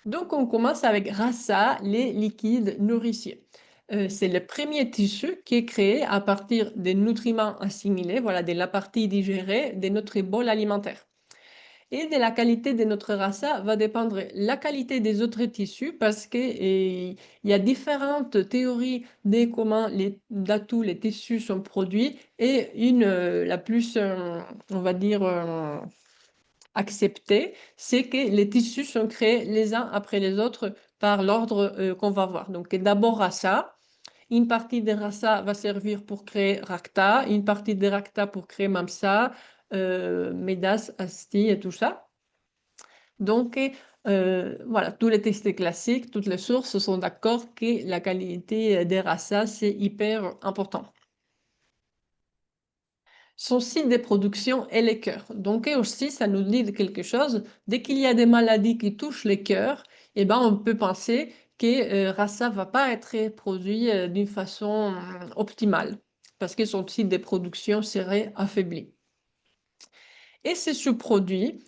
Donc, on commence avec rasa, les liquides nourriciers. C'est le premier tissu qui est créé à partir des nutriments assimilés, voilà, de la partie digérée de notre bol alimentaire. Et de la qualité de notre rasa va dépendre la qualité des autres tissus parce que il y a différentes théories de comment tous les tissus sont produits et la plus, on va dire, acceptée, c'est que les tissus sont créés les uns après les autres par l'ordre qu'on va voir. Donc d'abord rasa. Une partie des rasa va servir pour créer rakta, une partie des rakta pour créer mamsa, medas, asti et tout ça. Donc, voilà, tous les textes classiques, toutes les sources sont d'accord que la qualité des rasa, c'est hyper important. Son site de production est les cœurs. Donc, et aussi, ça nous dit quelque chose. Dès qu'il y a des maladies qui touchent les cœurs, eh ben, on peut penser que rasa va pas être produit d'une façon optimale parce que son site de production serait affaibli. Et ces sous-produits,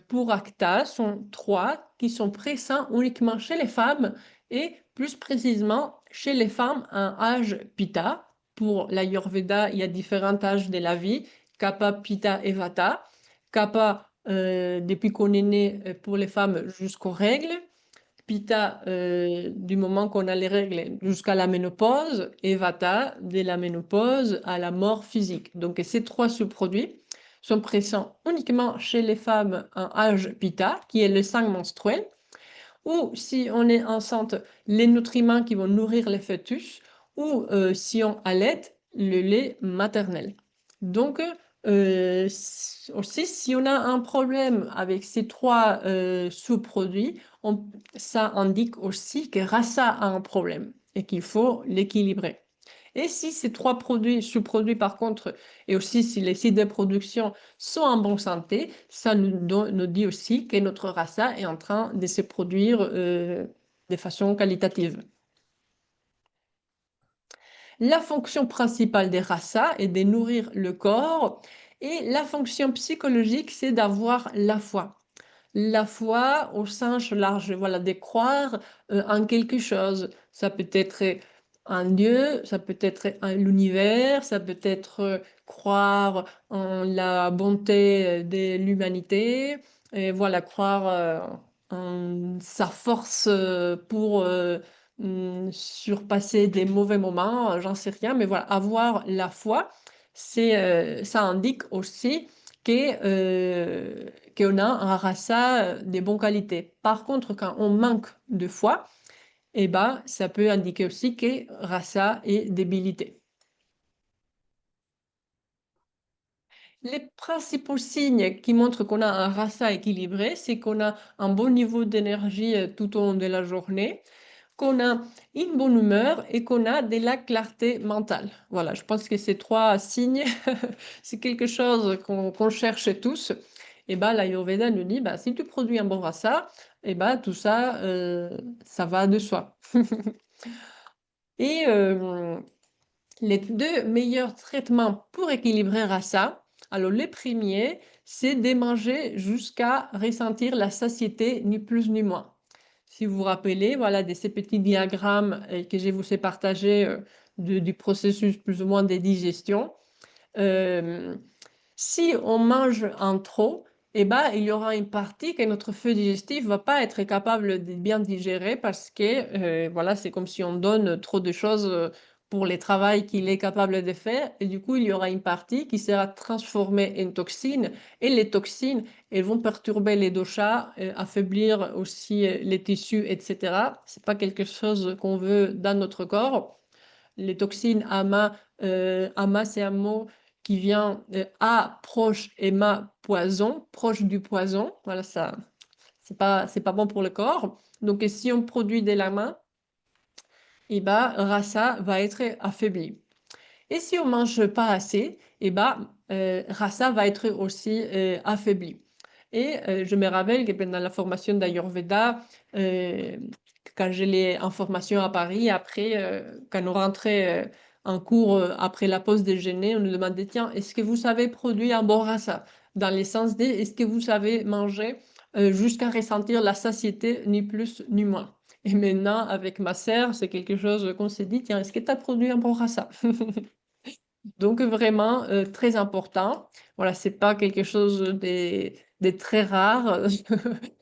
pour Acta, sont trois qui sont présents uniquement chez les femmes et plus précisément chez les femmes en âge Pitta. Pour l'Ayurveda, il y a différents âges de la vie, Kapha, Pitta et Vata. Kapha, depuis qu'on est né, pour les femmes jusqu'aux règles. Pitta, du moment qu'on a les règles jusqu'à la ménopause. Et Vata, de la ménopause à la mort physique. Donc ces trois sous-produits sont présents uniquement chez les femmes en âge Pitta, qui est le sang menstruel, ou si on est enceinte, les nutriments qui vont nourrir les fœtus, ou si on allait, le lait maternel. Donc, aussi, si on a un problème avec ces trois sous-produits, ça indique aussi que rasa a un problème et qu'il faut l'équilibrer. Et si ces trois produits, sous-produits par contre, et aussi si les sites de production sont en bonne santé, ça nous dit aussi que notre rasa est en train de se produire de façon qualitative. La fonction principale des rasas est de nourrir le corps et la fonction psychologique, c'est d'avoir la foi. La foi au sens large, voilà, de croire en quelque chose. Ça peut être un Dieu, ça peut être l'univers, ça peut être croire en la bonté de l'humanité, et voilà, croire en sa force pour surpasser des mauvais moments, j'en sais rien, mais voilà, avoir la foi, ça indique aussi que, qu'on a un rasa de bonne qualité. Par contre, quand on manque de foi, eh ben, ça peut indiquer aussi que rasa est débilité. Les principaux signes qui montrent qu'on a un rasa équilibré, c'est qu'on a un bon niveau d'énergie tout au long de la journée, qu'on a une bonne humeur et qu'on a de la clarté mentale. Voilà, je pense que ces trois signes, c'est quelque chose qu'on cherche tous. Et ben, l'Ayurveda nous dit, bah, si tu produis un bon rasa, et ben, tout ça, ça va de soi. Et les deux meilleurs traitements pour équilibrer rasa, alors le premier, c'est de manger jusqu'à ressentir la satiété, ni plus ni moins. Si vous vous rappelez, voilà, de ces petits diagrammes que je vous ai partagés du processus plus ou moins de digestion. Euh, Si on mange en trop, eh ben, il y aura une partie que notre feu digestif va pas être capable de bien digérer parce que voilà, c'est comme si on donne trop de choses pour les travaux qu'il est capable de faire. Et du coup, il y aura une partie qui sera transformée en toxines. Et les toxines, elles vont perturber les doshas, affaiblir aussi les tissus, etc. C'est pas quelque chose qu'on veut dans notre corps. Les toxines, ama, c'est un mot qui vient A proche et ma poison, proche du poison. Voilà, ça, c'est pas bon pour le corps. Donc, si on produit de l'ama, et ben, rasa va être affaibli. Et si on mange pas assez, et ben, rasa va être aussi affaibli. Et je me rappelle que pendant la formation d'Ayurveda, euh, quand j'ai les en formation à Paris, après, quand on rentrait en cours après la pause déjeuner, on nous demandait, tiens, est-ce que vous savez produire un bon rasa? Dans le sens de, est-ce que vous savez manger jusqu'à ressentir la satiété, ni plus ni moins. Et maintenant, avec ma sœur, c'est quelque chose qu'on s'est dit, tiens, est-ce que tu as produit un bon rasa? Donc vraiment très important. Voilà, c'est pas quelque chose des très rares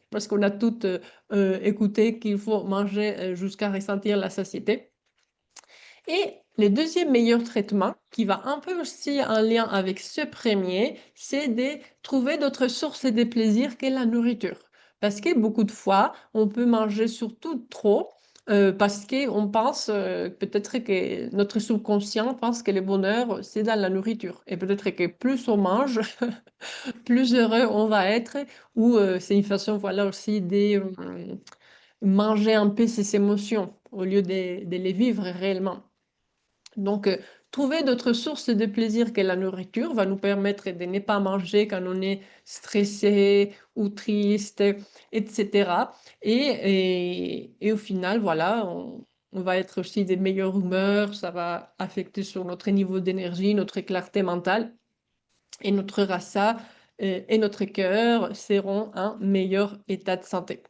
parce qu'on a toutes écouté qu'il faut manger jusqu'à ressentir la satiété. Et le deuxième meilleur traitement, qui va un peu aussi en lien avec ce premier, c'est de trouver d'autres sources de plaisir que la nourriture. Parce que beaucoup de fois, on peut manger surtout trop parce qu'on pense, peut-être que notre subconscient pense que le bonheur, c'est dans la nourriture. Et peut-être que plus on mange, plus heureux on va être, ou c'est une façon, voilà, aussi de manger un peu ses émotions au lieu de les vivre réellement. Donc, trouver d'autres sources de plaisir que la nourriture va nous permettre de ne pas manger quand on est stressé ou triste, etc. Et au final, voilà, on va être aussi de meilleure humeur, ça va affecter sur notre niveau d'énergie, notre clarté mentale, et notre rasa et notre cœur seront en meilleur état de santé.